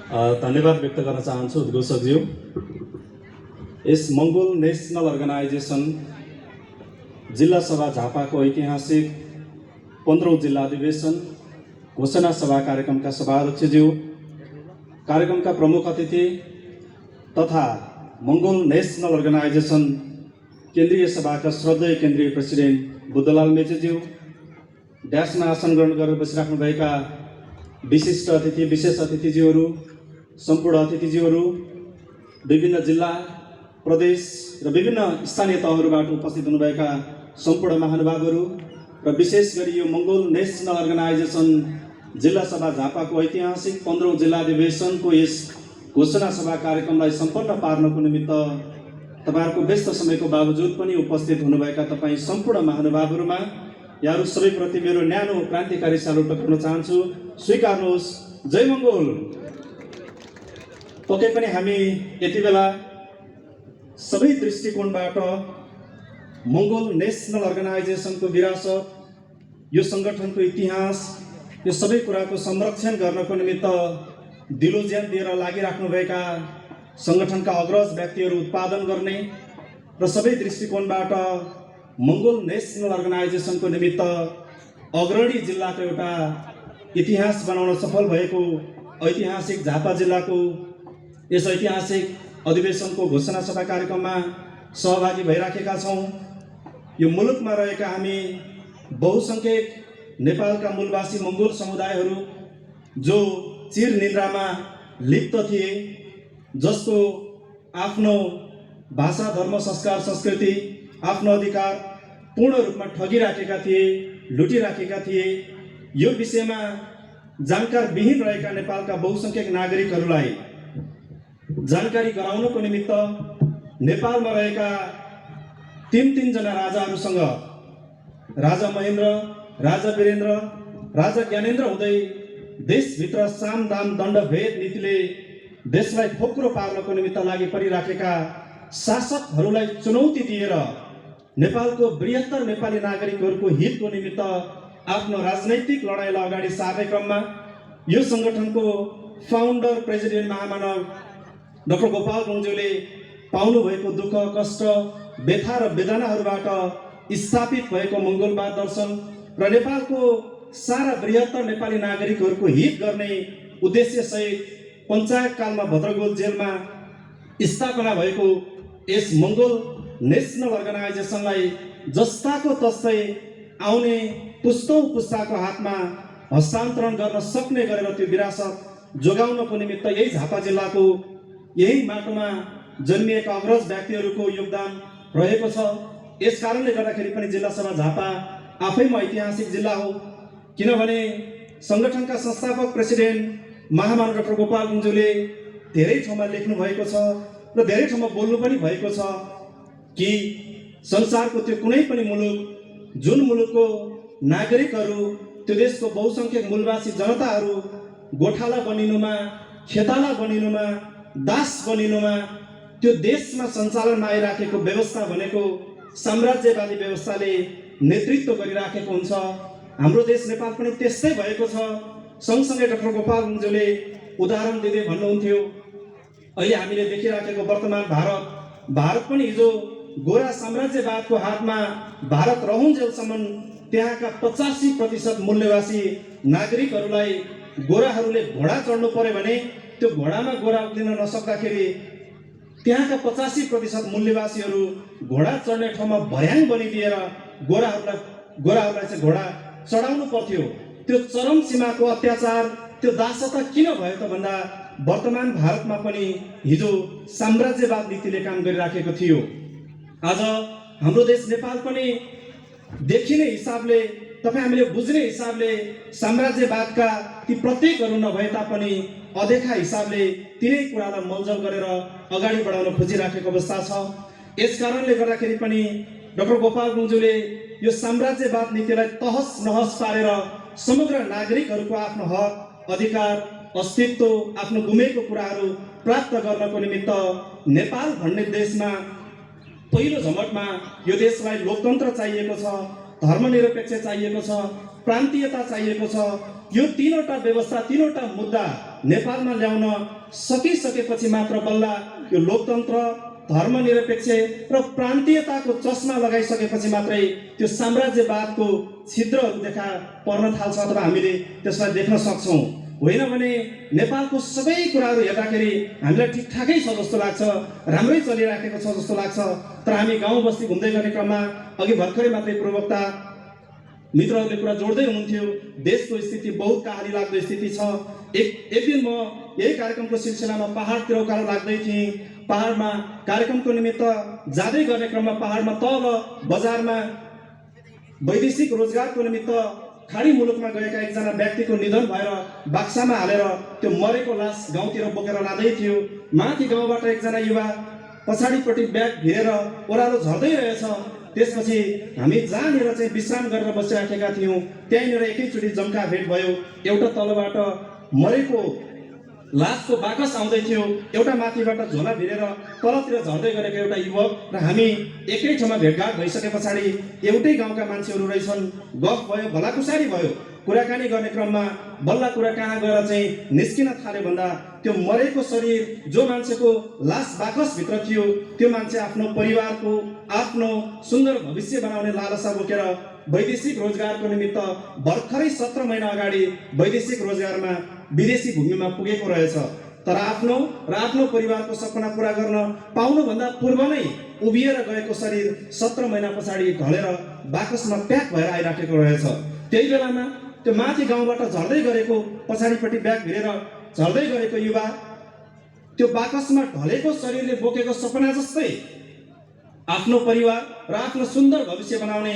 धन्यवाद व्यक्त गर्न चाहन्छु उद्घोषकज्यू। यस मङ्गोल नेसनल अर्गनाइजेसन जिल्ला सभा झापाको ऐतिहासिक 15औं जिल्ला अधिवेशन घोषणा सभा कार्यक्रमका सभाध्यक्षज्यू, कार्यक्रमका प्रमुख अतिथि तथा मङ्गोल नेसनल अर्गनाइजेसन केन्द्रीय सभाका श्रद्धेय केन्द्रीय प्रेसिडेन्ट बुद्धलाल मेचेज्यू, ड्यासमा आसन ग्रहण गरेर बसिराख्नुभएका विशिष्ट अतिथि विशेष अतिथिज्यूहरू, सम्पूर्ण अतिथिज्यूहरू, विभिन्न जिल्ला प्रदेश र विभिन्न स्थानीय तहहरूबाट उपस्थित हुनुभएका सम्पूर्ण महानुभावहरू र विशेष गरी यो मङ्गोल नेसनल अर्गनाइजेसन जिल्ला सभा झापाको ऐतिहासिक 15औं जिल्ला अधिवेशनको यस घोषणा सभा कार्यक्रमलाई सम्पन्न पार्नको निमित्त तपाईहरुको व्यस्त समयको बावजुद पनि उपस्थित हुनुभएका तपाई सम्पूर्ण महानुभावहरूमा यहाँहरू सबैप्रति मेरो न्यानो क्रान्तिकारी सल्युट गर्न चाहन्छु। स्वीकार्नुहोस्। जय मङ्गोल। पक्कै पनि हामी यति बेला सबै दृष्टिकोणबाट मङ्गोल नेसनल अर्गनाइजेसनको विरासत, यो संगठनको इतिहास, यो सबै कुराको संरक्षण गर्नको निमित्त दिलोज्यान दिएर लागिराख्नुभएका संगठनका अग्रज व्यक्तिहरू उत्पादन गर्ने र सबै दृष्टिकोणबाट मङ्गोल नेसनल अर्गनाइजेसनको निमित्त अग्रणी जिल्लाको एउटा इतिहास बनाउन सफल भएको ऐतिहासिक झापा जिल्लाको यस ऐतिहासिक अधिवेशनको घोषणा सभा कार्यक्रममा सहभागी भइराखेका छौँ। यो मुलुकमा रहेका हामी बहुसंख्यक नेपालका मूलवासी मङ्गोल समुदायहरू जो चिर निन्द्रामा लिप्त थिए, जसको आफ्नो भाषा, धर्म, संस्कार, संस्कृति, आफ्नो अधिकार पूर्ण रूपमा ठगिराखेका थिए, लुटिराखेका थिए, यो विषयमा जानकार विहीन रहेका नेपालका बहुसंख्यक नागरिकहरूलाई जानकारी गराउनको निमित्त नेपालमा रहेका तीन जना राजाहरूसँग राजा महेन्द्र, राजा वीरेन्द्र, राजा ज्ञानेन्द्र हुँदै देशभित्र साम दाम दण्ड भेद नीतिले देशलाई खोक्रो पार्नको निमित्त लागि परिराखेका शासकहरूलाई चुनौती दिएर नेपालको बृहत्तर नेपाली नागरिकहरूको हितको निमित्त आफ्नो राजनैतिक लडाईँलाई अगाडि सार्ने क्रममा यो संगठनको फाउन्डर प्रेसिडेन्ट महामानव डाक्टर गोपाल गुरुङज्यूले पाउनु भएको दुःख, कष्ट, व्यथा र वेदनाहरूबाट स्थापित भएको मङ्गोलवाद दर्शन र नेपालको सारा बृहत्तर नेपाली नागरिकहरूको हित गर्ने उद्देश्य सहित पञ्चायत कालमा भद्रगोल जेलमा स्थापना भएको यस मङ्गोल नेसनल अर्गनाइजेसनलाई जस्ताको तस्तै आउने पुस्तौं पुस्ताको हातमा हस्तान्तरण गर्न सक्ने गरेर त्यो विरासत जोगाउनको निमित्त यही झापा जिल्लाको यही माटोमा जन्मिएका अग्रज व्यक्तिहरूको योगदान रहेको छ। यस कारणले गर्दाखेरि पनि जिल्ला सभा झापा आफैमा ऐतिहासिक जिल्ला हो, किनभने संगठनका संस्थापक प्रेसिडेन्ट महामानव डाक्टर गोपाल गुरुङज्यूले धेरै ठाउँमा लेख्नु भएको छ र धेरै ठाउँमा बोल्नु पनि भएको छ कि संसारको त्यो कुनै पनि मुलुक जुन मुलुकको नागरिकहरू, त्यो देशको बहुसंख्यक मूलवासी जनताहरू गोठाला बनिनुमा, खेताला बनिनुमा, दास बनिनुमा, त्यो देशमा सञ्चालनमा आइराखेको व्यवस्था भनेको साम्राज्यवादी व्यवस्थाले नेतृत्व गरिराखेको हुन्छ। हाम्रो देश नेपाल पनि त्यस्तै भएको छ। सँगसँगै डाक्टर गोपाल गुरुङज्यूले उदाहरण दिँदै भन्नुहुन्थ्यो, अहिले हामीले देखिराखेको वर्तमान भारत पनि हिजो गोरा साम्राज्यवादको हातमा भारत रहुन्जेलसम्म त्यहाँका 85% मूल्यवासी नागरिकहरूलाई गोराहरूले घोडा चढ्नु पर्यो भने त्यो घोडामा गोरा उक्लिन नसक्दाखेरि त्यहाँका 85% मूल्यवासीहरू घोडा चढ्ने ठाउँमा भर्याङ बनिदिएर गोराहरूलाई चाहिँ घोडा चढाउनु पर्थ्यो। त्यो चरम सीमाको अत्याचार, त्यो दासता किन भयो त भन्दा वर्तमान भारतमा पनि हिजो साम्राज्यवाद नीतिले काम गरिराखेको थियो। आज हाम्रो देश नेपाल पनि देखिने हिसाबले, तपाईँ हामीले बुझ्ने हिसाबले साम्राज्यवादका ती प्रतीकहरू नभए तापनि अदेखा हिसाबले तिनै कुरालाई मलजल गरेर अगाडि बढाउन खोजिराखेको अवस्था छ। यस कारणले गर्दाखेरि पनि डाक्टर गोपाल गुरुङज्यूले यो साम्राज्यवाद नीतिलाई तहस नहस पारेर समग्र नागरिकहरूको आफ्नो हक, अधिकार, अस्तित्व, आफ्नो गुमेको कुराहरू प्राप्त गर्नको निमित्त नेपाल भन्ने देशमा पहिलो झमटमा यो देशलाई लोकतन्त्र चाहिएको छ, धर्मनिरपेक्ष चाहिएको छ, प्रान्तीयता चाहिएको छ। यो तीनवटा व्यवस्था, तीनवटा मुद्दा नेपालमा ल्याउन सकिसकेपछि मात्र बल्ल यो लोकतन्त्र, धर्मनिरपेक्ष र प्रान्तीयताको चस्मा लगाइसकेपछि मात्रै त्यो साम्राज्यवादको छिद्रहरू देखा पर्न थाल्छ अथवा हामीले त्यसलाई देख्न सक्छौँ। होइन भने नेपालको सबै कुराहरू हेर्दाखेरि हामीलाई ठिकठाकै छ जस्तो लाग्छ, राम्रै चलिराखेको छ जस्तो लाग्छ। तर हामी गाउँ बस्ती घुम्दै गर्ने क्रममा अघि भर्खरै मात्रै प्रवक्ता मित्रहरूले कुरा जोड्दै हुनुहुन्थ्यो, देशको स्थिति बहुत कहाली लाग्दो स्थिति छ। एक दिन म यही कार्यक्रमको सिलसिलामा पहाडतिर उकालो लाग्दै थिएँ। पहाडमा कार्यक्रमको निमित्त जाँदै गर्ने क्रममा पहाडमा तल बजारमा वैदेशिक रोजगारको निमित्त खाडी मुलुकमा गएका एकजना व्यक्तिको निधन भएर बाक्सामा हालेर त्यो मरेको लास गाउँतिर बोकेर लाँदै थियो। माथि गाउँबाट एकजना युवा पछाडिपट्टि ब्याग भिरेर ओह्रालो झर्दै रहेछ। त्यसपछि हामी जहाँनिर चाहिँ विश्राम गरेर बसिराखेका थियौँ त्यहीँनिर एकैचोटि जम्का भेट भयो। एउटा तलबाट मरेको लासको बाकस आउँदै थियो, एउटा माथिबाट झोला भिरेर तलतिर झर्दै गरेको एउटा युवक र हामी एकै ठाउँमा भेटघाट भइसके पछाडि एउटै गाउँका मान्छेहरू रहेछन्। गफ भयो, भलाकुसारी भयो। कुराकानी गर्ने क्रममा बल्ल कुरा कहाँ गएर चाहिँ निस्किन थाल्यो भन्दा त्यो मरेको शरीर जो मान्छेको लास बाकसभित्र थियो त्यो मान्छे आफ्नो परिवारको आफ्नो सुन्दर भविष्य बनाउने लालसा बोकेर वैदेशिक रोजगारको निमित्त भर्खरै 17 महिना अगाडि वैदेशिक रोजगारमा विदेशी भूमिमा पुगेको रहेछ। तर आफ्नो परिवारको सपना पूरा गर्न पाउनुभन्दा पूर्व नै उभिएर गएको शरीर 17 महिना पछाडि ढलेर बाकसमा प्याक भएर आइराखेको रहेछ। त्यही बेलामा त्यो माथि गाउँबाट झर्दै गरेको पछाडिपट्टि ब्याग भिरेर झर्दै गरेको युवा त्यो बाकसमा ढलेको शरीरले बोकेको सपना जस्तै आफ्नो परिवार र आफ्नो सुन्दर भविष्य बनाउने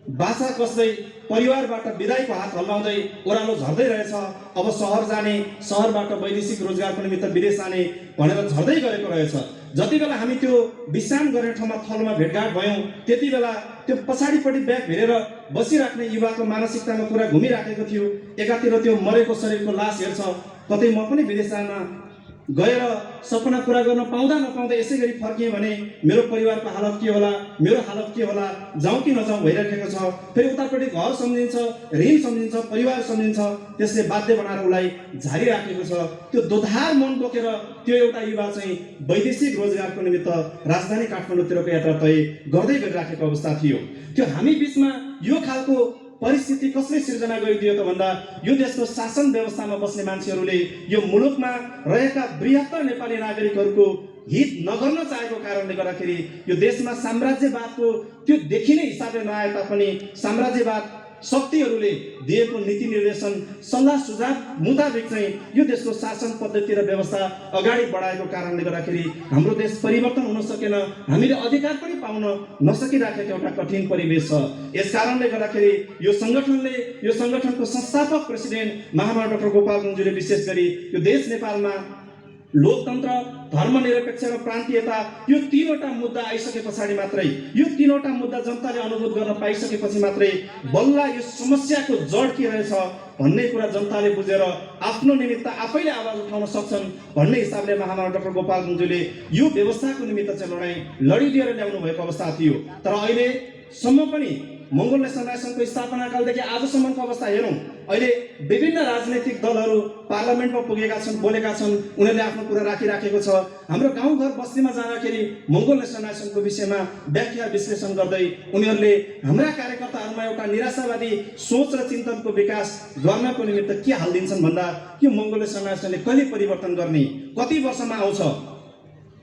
बाछा कस्दै परिवारबाट विदाईको हात हल्लाउँदै ओह्रालो झर्दै रहेछ। अब सहर जाने, सहरबाट वैदेशिक रोजगारको निमित्त विदेश जाने भनेर झर्दै गरेको रहेछ। जति बेला हामी त्यो विश्राम गर्ने ठाउँमा थलमा भेटघाट भयौँ त्यति बेला त्यो पछाडिपट्टि ब्याग भिरेर बसिराख्ने युवाको मानसिकतामा कुरा घुमिराखेको थियो। एकातिर त्यो मरेको शरीरको लास हेर्छ, कतै म पनि विदेश जान गएर सपना पूरा गर्न पाउँदा नपाउँदा यसै गरी फर्किएँ भने मेरो परिवारको हालत के होला, मेरो हालत के होला, जाउँ कि नजाउँ भइराखेको छ। फेरि उतापट्टि घर सम्झिन्छ, ऋण सम्झिन्छ, परिवार सम्झिन्छ, त्यसले बाध्य बनाएर उसलाई झारिराखेको छ। त्यो दोधार मन बोकेर त्यो एउटा युवा चाहिँ वैदेशिक रोजगारको निमित्त राजधानी काठमाडौँतिरको यात्रा तय गर्दै गरिराखेको अवस्था थियो। त्यो हामी बिचमा यो खालको परिस्थिति कसले सिर्जना गरिदियो त भन्दा यो देशको शासन व्यवस्थामा बस्ने मान्छेहरूले यो मुलुकमा रहेका बृहत्तर नेपाली नागरिकहरूको हित नगर्न चाहेको कारणले गर्दाखेरि यो देशमा साम्राज्यवादको त्यो देखिने हिसाबले नआए तापनि साम्राज्यवाद शक्तिहरूले दिएको नीति निर्देशन सल्लाह सुझाव मुताबिक चाहिँ यो देशको शासन पद्धति र व्यवस्था अगाडि बढाएको कारणले गर्दाखेरि हाम्रो देश परिवर्तन हुन सकेन, हामीले अधिकार पनि पाउन नसकिराखेको एउटा कठिन परिवेश छ। यस कारणले गर्दाखेरि यो सङ्गठनको संस्थापक प्रेसिडेन्ट महामना डाक्टर गोपाल गुरुङज्यूले विशेष गरी यो देश नेपालमा लोकतन्त्र, धर्मनिरपेक्ष र प्रान्तीयता यो तीनवटा मुद्दा आइसके पछाडि मात्रै, यो तीनवटा मुद्दा जनताले अनुभूत गर्न पाइसकेपछि मात्रै बल्ल यो समस्याको जड के रहेछ भन्ने कुरा जनताले बुझेर आफ्नो निमित्त आफैले आवाज उठाउन सक्छन् भन्ने हिसाबले महामना डाक्टर गोपाल गुरुङज्यूले यो व्यवस्थाको निमित्त चाहिँ लडाईँ लडिदिएर ल्याउनु भएको अवस्था थियो। तर अहिलेसम्म पनि मङ्गोल नेसनल राष्ट्रको स्थापना कालदेखि आजसम्मको अवस्था हेरौँ, अहिले विभिन्न राजनैतिक दलहरू पार्लियामेन्टमा पुगेका छन्, बोलेका छन्, उनीहरूले आफ्नो कुरा राखिराखेको छ। हाम्रो गाउँघर बस्तीमा जाँदाखेरि मङ्गोल नेसनल राष्ट्रको विषयमा व्याख्या विश्लेषण गर्दै उनीहरूले हाम्रा कार्यकर्ताहरूमा एउटा निराशावादी सोच र चिन्तनको विकास गर्नको निमित्त के हालिदिन्छन् भन्दा यो मङ्गोल नेसनल राष्ट्रले कहिले परिवर्तन गर्ने, कति वर्षमा आउँछ,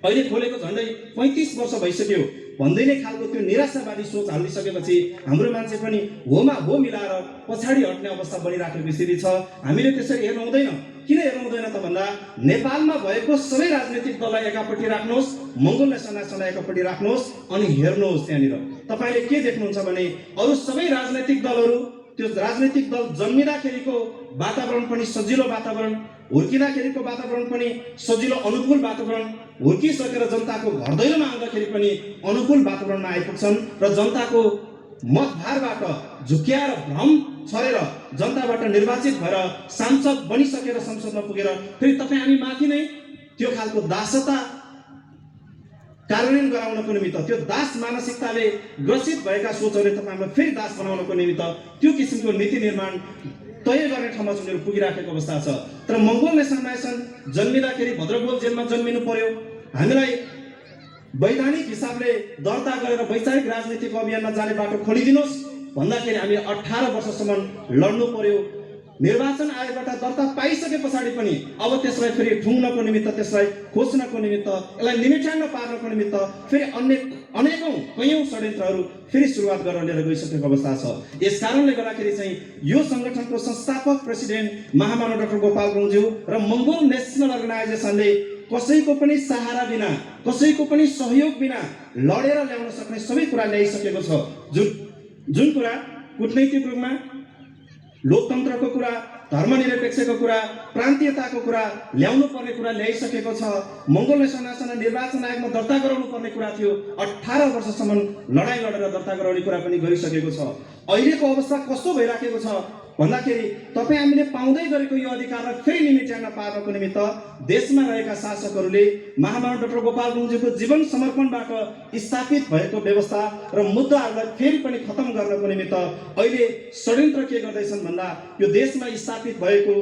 अहिले खोलेको झन्डै 35 वर्ष भइसक्यो भन्दै नै खालको त्यो निराशावादी सोच हालिसकेपछि हाम्रो मान्छे पनि होमा हो मिलाएर पछाडि हट्ने अवस्था बनिराखेको स्थिति छ। हामीले त्यसरी हेर्नु हुँदैन। किन हेर्नु हुँदैन त भन्दा नेपालमा भएको सबै राजनीतिक दललाई एकापट्टि राख्नुहोस्, मङ्गोल नेसनल राष्ट्रलाई एकापट्टि राख्नुहोस् अनि हेर्नुहोस् त्यहाँनिर तपाईँले के देख्नुहुन्छ भने अरू सबै राजनैतिक दलहरू त्यो राजनैतिक दल जन्मिँदाखेरिको वातावरण पनि सजिलो वातावरण, हुर्किँदाखेरिको वातावरण पनि सजिलो अनुकूल वातावरण, हुर्किसकेर जनताको घर दैलोमा आउँदाखेरि पनि अनुकूल वातावरणमा आइपुग्छन् र जनताको मतभारबाट झुक्क्याएर भ्रम छरेर जनताबाट निर्वाचित भएर सांसद बनिसकेर संसदमा पुगेर फेरि तपाईँ हामी माथि नै त्यो खालको दासता कार्यान्वयन गराउनको निमित्त, त्यो दास मानसिकताले ग्रसित भएका सोचहरूले तपाईँलाई फेरि दास बनाउनको निमित्त त्यो किसिमको नीति निर्माण तय गर्ने ठाउँमा उनीहरू पुगिराखेको अवस्था छ। तर मङ्गोल नेसनल एसोसिएसन जन्मिँदाखेरि भद्रकोट जेलमा जन्मिनु पर्यो। हामीलाई वैधानिक हिसाबले दर्ता गरेर वैचारिक राजनीतिको अभियानमा जाने बाटो खोलिदिनुहोस् भन्दाखेरि हामी 18 वर्षसम्म लड्नु पर्यो। निर्वाचन आयोगबाट दर्ता पाइसके पछाडि पनि अब त्यसलाई फेरि ठुङ्नको निमित्त, त्यसलाई खोज्नको निमित्त, यसलाई निमिट्याङ्ग पार्नको निमित्त फेरि अनेकौं कयौं षड्यन्त्रहरू फेरि सुरुवात गरेर लिएर गइसकेको अवस्था छ। यस कारणले गर्दाखेरि चाहिँ यो संगठनको संस्थापक प्रेसिडेन्ट महामानव डाक्टर गोपाल गुरुङज्यू र मङ्गोल नेसनल अर्गनाइजेसनले कसैको पनि सहारा बिना, कसैको पनि सहयोग बिना लडेर ल्याउन सक्ने सबै कुरा ल्याइसकेको छ। जुन कुरा कूटनैतिक रूपमा लोकतन्त्रको कुरा, धर्मनिरपेक्षको कुरा, प्रान्तीयताको कुरा ल्याउनु पर्ने कुरा ल्याइसकेको छ। मङ्गोल नेसनल एसोसिएसन निर्वाचन आयोगमा दर्ता गराउनु पर्ने कुरा थियो, 18 वर्षसम्म लडाई लडेर दर्ता गराउने कुरा पनि गरिसकेको छ। अहिलेको अवस्था कस्तो भइराखेको छ भन्दाखेरि तपाईँ हामीले पाउँदै गरेको यो अधिकारलाई फेरि निमिट्याङ्ग पार्नको निमित्त देशमा रहेका शासकहरूले महामानव डाक्टर गोपाल गुरुङज्यूको जीवन समर्पणबाट स्थापित भएको व्यवस्था र मुद्दाहरूलाई फेरि पनि खत्तम गर्नको निमित्त अहिले षड्यन्त्र के गर्दैछन् भन्दा यो देशमा स्थापित भएको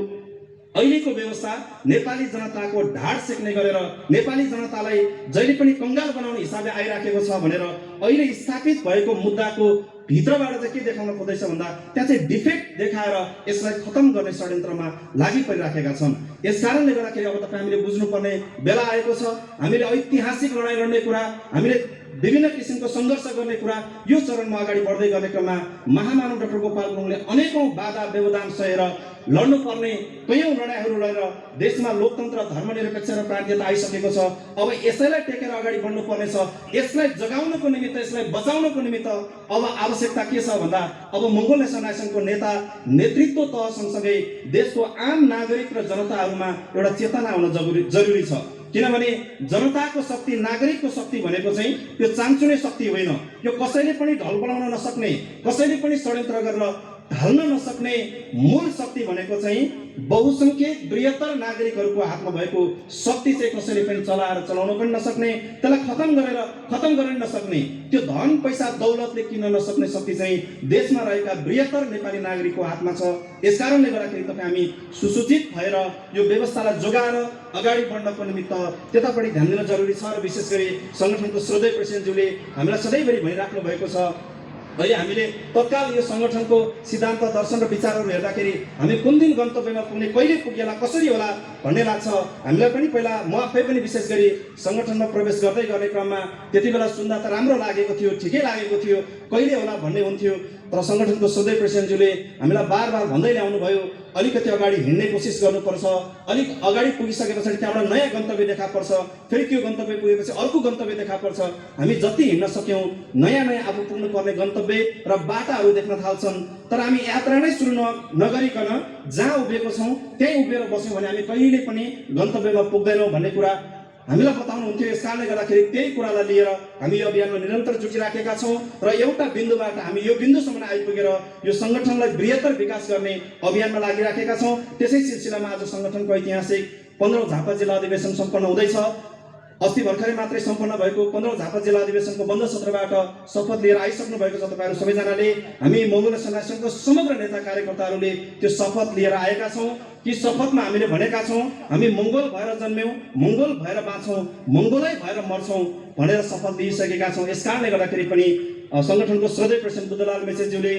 अहिलेको व्यवस्था नेपाली जनताको ढाड सेक्ने गरेर नेपाली जनतालाई जहिले पनि कंगाल बनाउने हिसाबले आइराखेको छ भनेर अहिले स्थापित भएको मुद्दाको भित्रबाट चाहिँ के देखाउन खोज्दैछ भन्दा त्यहाँ चाहिँ डिफेक्ट देखाएर यसलाई खत्तम गर्ने षड्यन्त्रमा लागि परिराखेका छन्। यस कारणले गर्दाखेरि अब तपाईँ हामीले बुझ्नुपर्ने बेला आएको छ। हामीले ऐतिहासिक लडाई लड्ने कुरा, हामीले विभिन्न किसिमको सङ्घर्ष गर्ने कुरा यो चरणमा अगाडि बढ्दै गर्ने क्रममा महामानव डाक्टर गोपाल गुरुङले अनेकौं बाधा व्यवधान सहेर लड्नुपर्ने कयौं लडाइँहरू लडेर देशमा लोकतन्त्र, धर्मनिरपेक्ष र प्रान्तीयता आइसकेको छ। अब यसैलाई टेकेर अगाडि बढ्नुपर्ने छ। यसलाई जगाउनको निमित्त, यसलाई बचाउनको निमित्त अब आवश्यकता के छ भन्दा अब मङ्गोल नेसनल एसोसिएसनको नेता नेतृत्व तह सँगसँगै देशको आम नागरिक र जनताहरूमा एउटा चेतना हुन जरुरी छ। किनभने जनताको शक्ति, नागरिकको शक्ति भनेको चाहिँ त्यो चान्चुने शक्ति होइन। यो कसैले पनि ढल बनाउन नसक्ने, कसैले पनि षड्यन्त्र गरेर ढल्न नसक्ने मूल शक्ति भनेको चाहिँ बहुसंख्यक बृहत्तर नागरिकहरूको हातमा भएको शक्ति चाहिँ कसैले पनि चलाउन पनि नसक्ने, त्यसलाई खत्तम गर्न नसक्ने, त्यो धन पैसा दौलतले किन्न नसक्ने शक्ति चाहिँ देशमा रहेका बृहत्तर नेपाली नागरिकको हातमा छ। यसकारणले गर्दाखेरि तपाईँ हामी सुसूचित भएर यो व्यवस्थालाई जोगाएर अगाडि बढ्नको निमित्त त्यतापट्टि ध्यान दिन जरुरी छ। र विशेष गरी संगठनको श्रद्धेय प्रेसिडेन्टज्यूले हामीलाई सधैँभरि भनिराख्नु भएको छ, अहिले हामीले तत्काल यो संगठनको सिद्धान्त, दर्शन र विचारहरू हेर्दाखेरि हामी कुन दिन गन्तव्यमा पुग्ने, कहिले पुगेला, कसरी होला भन्ने लाग्छ। हामीलाई पनि पहिला, म आफै पनि विशेष गरी संगठनमा प्रवेश गर्दै गर्ने क्रममा त्यति बेला सुन्दा त राम्रो लागेको थियो, ठिकै लागेको थियो, कहिले होला भन्ने हुन्थ्यो। तर संगठनको सधैँ प्रेसिडेन्टज्यूले हामीलाई बार भन्दै ल्याउनु भयो, अलिकति अगाडि हिँड्ने कोसिस गर्नुपर्छ, अलिक अगाडि पुगिसके पछाडि त्यहाँबाट नयाँ गन्तव्य देखा पर्छ, फेरि त्यो गन्तव्य पुगेपछि अर्को गन्तव्य देखा पर्छ। हामी जति हिँड्न सक्यौँ नयाँ आफू पुग्नुपर्ने गन्तव्य र बाटाहरू देख्न थाल्छन्। तर हामी यात्रा नै सुरु नगरिकन जहाँ उभिएको छौँ त्यहीँ उभिएर बस्यौँ भने हामी कहिले पनि गन्तव्यमा पुग्दैनौँ भन्ने कुरा हामीलाई बताउनुहुन्थ्यो। यस कारणले गर्दाखेरि त्यही कुरालाई लिएर हामी यो अभियानमा निरन्तर जुटिराखेका छौँ र एउटा बिन्दुबाट हामी यो बिन्दुसम्म आइपुगेर यो संगठनलाई बृहत्तर विकास गर्ने अभियानमा लागिराखेका छौँ। त्यसै सिलसिलामा आज संगठनको ऐतिहासिक 15औं झापा जिल्ला अधिवेशन सम्पन्न हुँदैछ। अस्ति भर्खरै मात्रै सम्पन्न भएको 15औं झापा जिल्ला अधिवेशनको बन्द सत्रबाट शपथ लिएर आइसक्नु भएको छ तपाईहरु सबैजनाले। हामी मङ्गोल नेसनल एसोसिएसनको समग्र नेता कार्यकर्ताहरूले त्यो शपथ लिएर आएका छौँ कि शपथमा हामीले भनेका छौँ हामी मङ्गोल भएर जन्म्यौँ, मङ्गोल भएर बाँच्छौँ, मङ्गोलै भएर मर्छौँ भनेर शपथ लिइसकेका छौँ। यसकारणले गर्दाखेरि पनि संगठनको श्रद्धेय प्रेसिडेन्ट बुद्धलाल मेचेज्यूले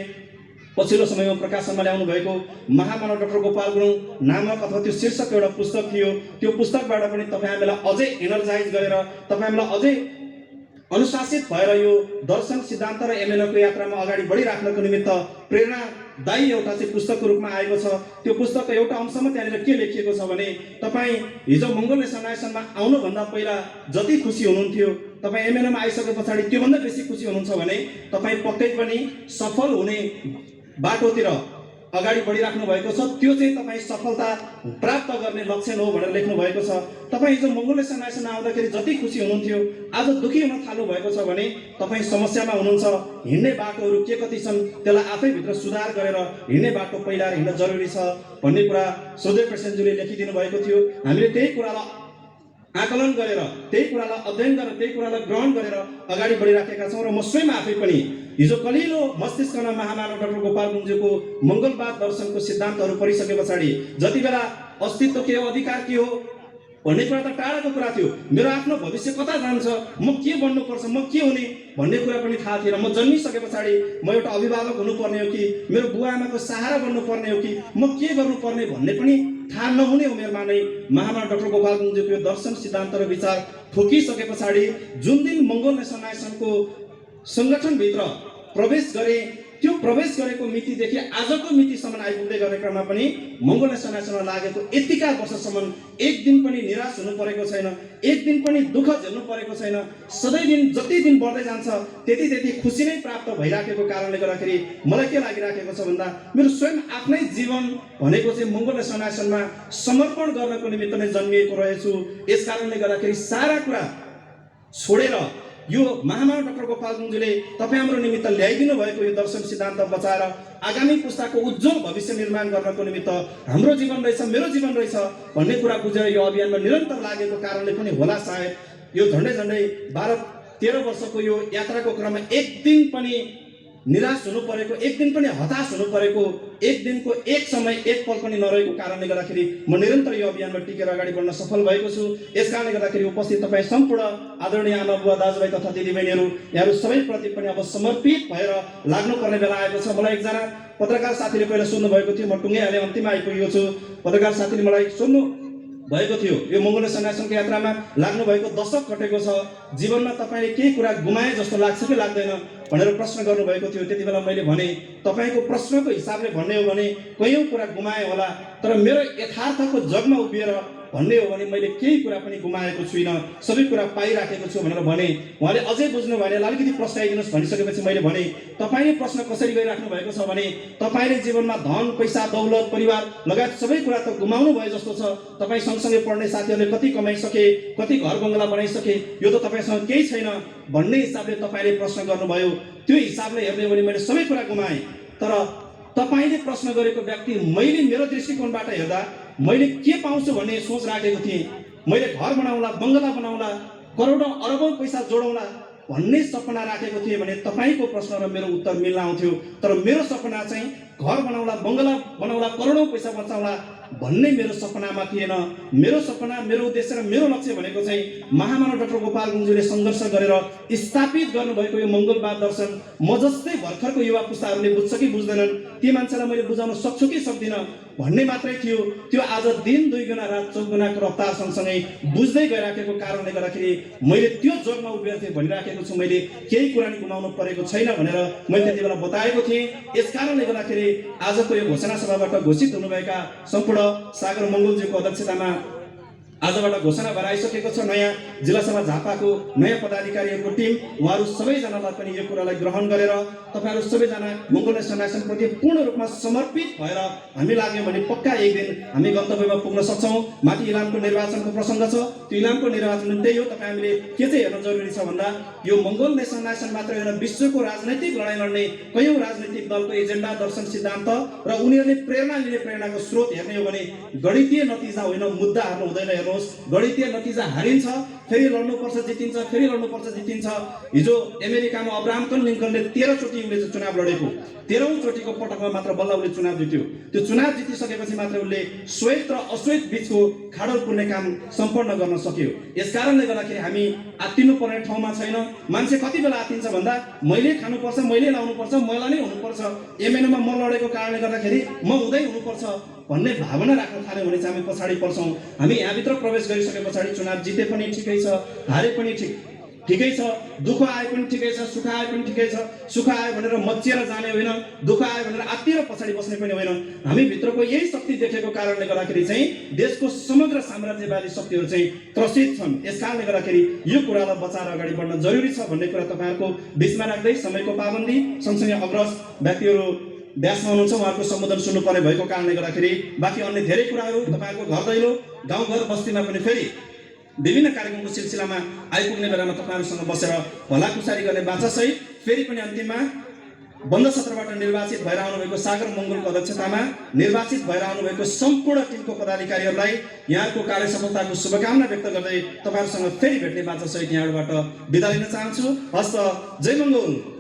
पछिल्लो समयमा प्रकाशनमा ल्याउनु भएको महामानव डाक्टर गोपाल गुरुङ नामक अथवा त्यो शीर्षक एउटा पुस्तक थियो। त्यो पुस्तकबाट पनि तपाईँ हामीलाई अझै एनर्जाइज गरेर, तपाईँ हामीलाई अझै अनुशासित भएर यो दर्शन, सिद्धान्त र एमएनओको यात्रामा अगाडि बढिराख्नको निमित्त प्रेरणादायी एउटा चाहिँ पुस्तकको रूपमा आएको छ। त्यो पुस्तकको एउटा अंशमा त्यहाँनिर के लेखिएको छ भने तपाईँ हिजो मङ्गोल नेसनल एसोसिएसनमा आउनुभन्दा पहिला जति खुसी हुनुहुन्थ्यो, तपाईँ एमएनओमा आइसके पछाडि त्योभन्दा बेसी खुसी हुनुहुन्छ भने तपाईँ पक्कै पनि सफल हुने बाटोतिर अगाडि बढिराख्नु भएको छ। त्यो चाहिँ तपाईँ सफलता प्राप्त गर्ने लक्षण हो भनेर लेख्नु भएको छ। तपाईँ हिजो मङ्गोल नेसनल एसोसिएसनमा आउँदाखेरि जति खुसी हुनुहुन्थ्यो आज दुःखी हुन थाल्नु भएको छ भने तपाईँ समस्यामा हुनुहुन्छ। हिँड्ने बाटोहरू के कति छन् त्यसलाई आफैभित्र सुधार गरेर हिँड्ने बाटो पहिलाएर हिँड्न जरुरी छ भन्ने कुरा श्रद्धेय प्रेसिडेन्टज्यूले लेखिदिनु भएको थियो। हामीले त्यही कुरालाई आकलन गरेर त्यही कुरालाई अध्ययन गरेर त्यही कुरालाई ग्रहण गरेर अगाडि बढिराखेका छौँ। र म स्वयं आफै पनि हिजो कलिलो मस्तिष्कमा महामानव डाक्टर गोपाल गुरुङज्यूको मङ्गलवाद दर्शनको सिद्धान्तहरू पढिसके पछाडि जति बेला अस्तित्व के हो, अधिकार के हो भन्ने कुरा त टाढाको कुरा थियो। मेरो आफ्नो भविष्य कता जान्छ, म के बन्नुपर्छ, म के हुने भन्ने कुरा पनि थाहा थिएन। म जन्मिसके पछाडि म एउटा अभिभावक हुनुपर्ने हो कि मेरो बुवा आमाको सहारा बन्नुपर्ने हो कि म के गर्नुपर्ने भन्ने पनि थाहा नहुने उमेरमा नै महामानव डाक्टर गोपाल गुरुङज्यूको दर्शन सिद्धान्त र विचार ठोकिसके पछाडि जुन दिन मङ्गोल नेसन नेसनको सङ्गठनभित्र प्रवेश गरे, त्यो प्रवेश गरेको मितिदेखि आजको मितिसम्म आइपुग्दै गर्ने क्रममा पनि मङ्गोल नेसन नेसनमा लागेको यतिका वर्षसम्म एक दिन पनि निराश हुनु परेको छैन, एक दिन पनि दुःख झेल्नु परेको छैन। सधैँ दिन जति दिन बढ्दै जान्छ त्यति त्यति खुसी नै प्राप्त भइराखेको कारणले गर्दाखेरि मलाई के लागिराखेको छ भन्दा मेरो स्वयं आफ्नै जीवन भनेको चाहिँ मङ्गोल नेसन नेसनमा समर्पण गर्नको निमित्त नै जन्मिएको रहेछु। यस कारणले गर्दाखेरि सारा कुरा छोडेर यो महामानव डाक्टर गोपाल गुरुङज्यूले तपाईँ हाम्रो निमित्त ल्याइदिनु भएको यो दर्शन सिद्धान्त बचाएर आगामी पुस्ताको उज्जवल भविष्य निर्माण गर्नको निमित्त हाम्रो जीवन रहेछ, मेरो जीवन रहेछ भन्ने कुरा बुझेर यो अभियानमा निरन्तर लागेको कारणले पनि होला सायद यो झन्डै झन्डै 12-13 वर्षको यो यात्राको क्रममा एक दिन पनि निराश हुनु परेको, एक दिन पनि हताश हुनु परेको, एक दिनको एक समय एक पल पनि नरहेको कारणले गर्दाखेरि म निरन्तर यो अभियानमा टिकेर अगाडि बढ्न सफल भएको छु। यस कारणले गर्दाखेरि उपस्थित तपाईँ सम्पूर्ण आदरणीय आमा बुवा दाजुभाइ तथा दिदीबहिनीहरू यहाँहरू सबैप्रति पनि अब समर्पित भएर लाग्नुपर्ने बेला आएको छ। मलाई एकजना पत्रकार साथीले पहिला सोध्नु भएको थियो, म टुङ्गैहाले अन्तिममा आइपुगेको छु। पत्रकार साथीले मलाई सोध्नु भएको थियो यो मङ्गोल नेसन नेसनको यात्रामा लाग्नु भएको दशक कटेको छ, जीवनमा तपाईँले केही कुरा गुमाए जस्तो लाग्छ कि लाग्दैन भनेर प्रश्न गर्नुभएको थियो। त्यति बेला मैले भने तपाईँको प्रश्नको हिसाबले भन्ने हो भने कयौँ कुरा गुमाएँ होला, तर मेरो यथार्थको जगमा उभिएर भन्ने हो भने मैले केही कुरा पनि गुमाएको छुइनँ, सबै कुरा पाइराखेको छु भनेर भने। उहाँले अझै बुझ्नु भएन, अलिकति प्रश्न आइदिनुहोस् भनिसकेपछि मैले भने तपाईँले प्रश्न कसरी गरिराख्नु भएको छ भने तपाईँले जीवनमा धन पैसा दौलत परिवार लगायत सबै कुरा त गुमाउनु भयो जस्तो छ। तपाईँ सँगसँगै पढ्ने साथीहरूले कति कमाइसके, कति घर बङ्गला बनाइसके, यो त तपाईँसँग केही छैन भन्ने हिसाबले तपाईँले प्रश्न गर्नुभयो। त्यो हिसाबले हेर्ने हो भने मैले सबै कुरा गुमाएँ, तर तपाईँले प्रश्न गरेको व्यक्ति मैले मेरो दृष्टिकोणबाट हेर्दा मैले के पाउँछु भन्ने सोच राखेको थिएँ। मैले घर बनाउला, बङ्गला बनाउला, करोडौँ अरबौँ पैसा जोडौँला भन्ने सपना राखेको थिएँ भने तपाईँको प्रश्न र मेरो उत्तर मिल्न आउँथ्यो। तर मेरो सपना चाहिँ घर बनाउला, बङ्गला बनाउला, करोडौँ पैसा बचाउला भन्ने मेरो सपनामा थिएन। मेरो सपना, मेरो उद्देश्य र मेरो लक्ष्य भनेको चाहिँ महामानव डाक्टर गोपाल गुरुङज्यूले सङ्घर्ष गरेर स्थापित गर्नुभएको यो मङ्गलवाद दर्शन म जस्तै भर्खरको युवा पुस्ताहरूले बुझ्छ कि बुझ्दैनन्, ती मान्छेलाई मैले बुझाउन सक्छु कि सक्दिनँ भन्ने मात्रै थियो। त्यो आज दिन 2 गुणा रात 4 गुणाको रफ्तार सँगसँगै बुझ्दै गइराखेको कारणले गर्दाखेरि मैले त्यो जगमा उभिएर थिएँ भनिराखेको छु। मैले केही कुरा नि गुमाउनु परेको छैन भनेर मैले त्यति बेला बताएको थिएँ। यस कारणले गर्दाखेरि आजको यो घोषणा सभाबाट घोषित हुनुभएका सम्पूर्ण सागर मङ्गोलज्यूको अध्यक्षतामा आजबाट घोषणा भएर आइसकेको छ नयाँ जिल्ला सभा झापाको नयाँ पदाधिकारीहरूको टिम। उहाँहरू सबैजनालाई पनि यो कुरालाई ग्रहण गरेर तपाईँहरू सबैजना मङ्गोल नेसन नेसनप्रति पूर्ण रूपमा समर्पित भएर हामी लाग्यौँ भने पक्का एक दिन हामी गन्तव्यमा पुग्न सक्छौँ। माथि इलामको निर्वाचनको प्रसङ्ग छ, त्यो इलामको निर्वाचन त्यही हो। तपाईँ हामीले के चाहिँ हेर्न जरुरी छ भन्दा यो मङ्गोल नेसन नेसन मात्र होइन, विश्वको राजनैतिक लडाइँ लड्ने कयौँ राजनैतिक दलको एजेन्डा दर्शन सिद्धान्त र उनीहरूले प्रेरणा लिने प्रेरणाको स्रोत हेर्ने हो भने गणितीय नतिजा होइन, मुद्दा हार्नु हुँदैन। हेर्नुहोस्, गणितीय नतिजा हारिन्छ, फेरि लड्नुपर्छ जितिन्छ, फेरि लड्नुपर्छ जितिन्छ। हिजो अमेरिकामा अब्राहम लिङ्कनले 13 चोटि उसले चुनाव लडेको, 13औं चोटिको पटकमा मात्र बल्ल उसले चुनाव जित्यो। त्यो चुनाव जितिसकेपछि मात्र उसले श्वेत र अश्वेत बीचको खाडल पुर्ने काम सम्पन्न गर्न सक्यो। यस कारणले गर्दाखेरि हामी आत्तिनु पर्ने ठाउँमा छैन। मान्छे कति बेला आत्तिन्छ भन्दा मैले खानुपर्छ, मैले लाउनुपर्छ, मलाई नै हुनुपर्छ, एमएनएमा म लडेको कारणले गर्दाखेरि म हुँदै हुनुपर्छ भन्ने भावना राख्न थाल्यो भने चाहिँ हामी पछाडि पर्छौँ। हामी यहाँभित्र प्रवेश गरिसके पछाडि चुनाव जिते पनि ठिकै छ, हारे पनि ठिकै छ, दुःख आए पनि ठिकै छ, सुख आए पनि ठिकै छ। सुख आयो भनेर मचिएर जाने होइन, दुःख आयो भनेर आत्तिएर पछाडि बस्ने पनि होइन। हामी भित्रको यही शक्ति देखेको कारणले गर्दाखेरि चाहिँ देशको समग्र साम्राज्यवादी शक्तिहरू चाहिँ त्रसित छन्। यस कारणले गर्दाखेरि यो कुरालाई बचाएर अगाडि बढ्न जरुरी छ भन्ने कुरा तपाईँहरूको बिचमा राख्दै समयको पाबन्दी सँगसँगै अग्रज व्यक्तिहरू व्यासमा हुनुहुन्छ, उहाँहरूको सम्बोधन सुन्नुपर्ने भएको कारणले गर्दाखेरि बाँकी अन्य धेरै कुराहरू तपाईँहरूको घर दैलो गाउँघर बस्तीमा पनि फेरि विभिन्न कार्यक्रमको सिलसिलामा आइपुग्ने बेलामा तपाईँहरूसँग बसेर भलाकुसारी गर्ने बाचासहित फेरि पनि अन्तिममा बन्द सत्रबाट निर्वाचित भएर आउनुभएको सागर मङ्गोलको अध्यक्षतामा निर्वाचित भएर आउनुभएको सम्पूर्ण टिमको पदाधिकारीहरूलाई यहाँको कार्य सफलताको शुभकामना व्यक्त गर्दै तपाईँहरूसँग फेरि भेट्ने बाचासहित यहाँबाट बिदा लिन चाहन्छु। हस्त, जय मङ्गोल।